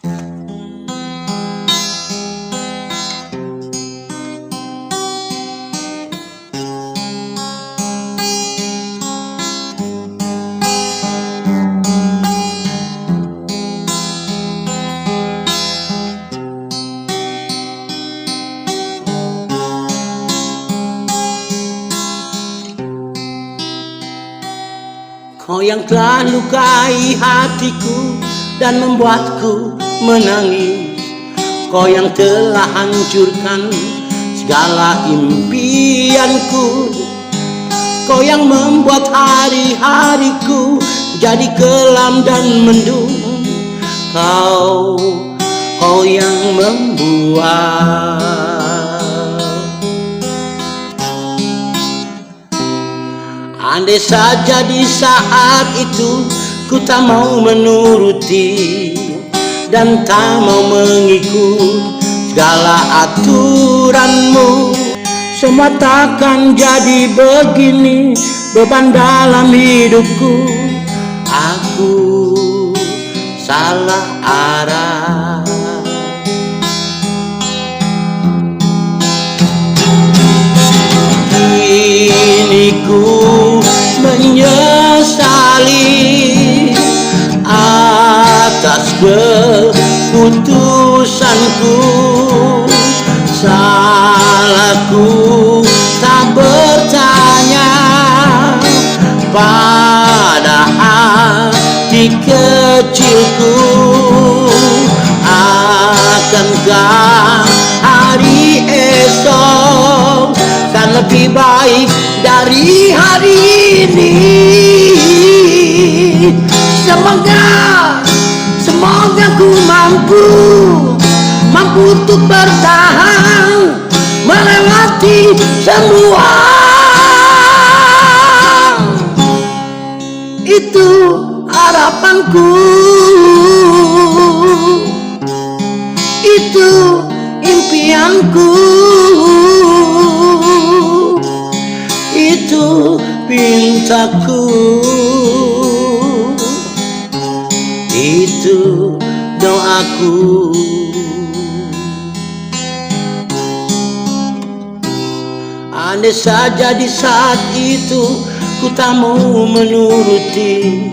Kau yang telah lukai hatiku dan membuatku menangis. Kau yang telah hancurkan segala impianku. Kau yang membuat hari-hariku jadi kelam dan mendung. Kau yang membuat andai saja di saat itu ku tak mau menuruti dan tak mau mengikut segala aturanmu, semua takkan jadi begini. Beban dalam hidupku, aku salah arah. Kini ku menyesali atas keputusanku. Salahku tak bertanya pada hati kecilku. Akankah hari esok kan lebih baik dari hari ini? Semoga ku mampu untuk bertahan melewati semua. Itu harapanku, itu impianku, itu pintaku, itu doaku. Andai saja di saat itu ku tak mau menuruti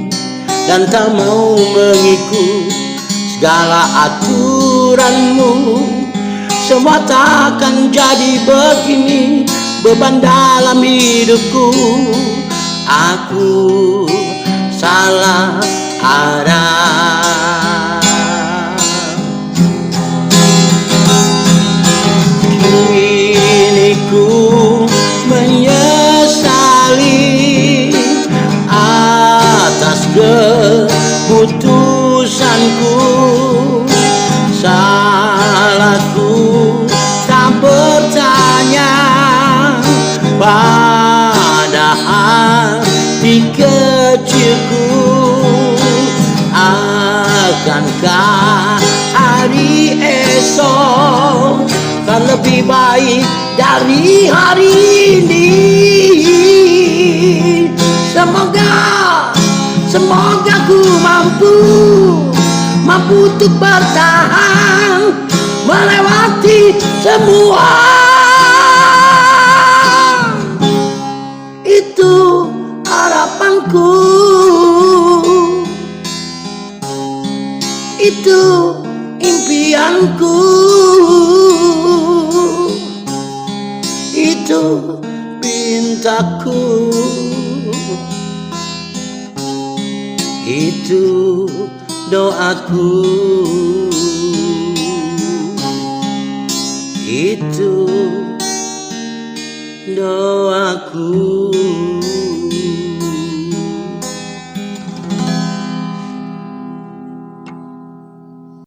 dan tak mau mengikut segala aturanmu, semua takkan jadi begini. Beban dalam hidupku, aku salah arah. Kini ku menyesali atas keputusanku. Salahku tak bertanya pada hati kecilku. Akankah hari esok kan lebih baik dari hari ini? Semoga ku mampu untuk bertahan melewati semua. Itu harapanku, itu impianku, itu pintaku, itu doaku, itu doaku.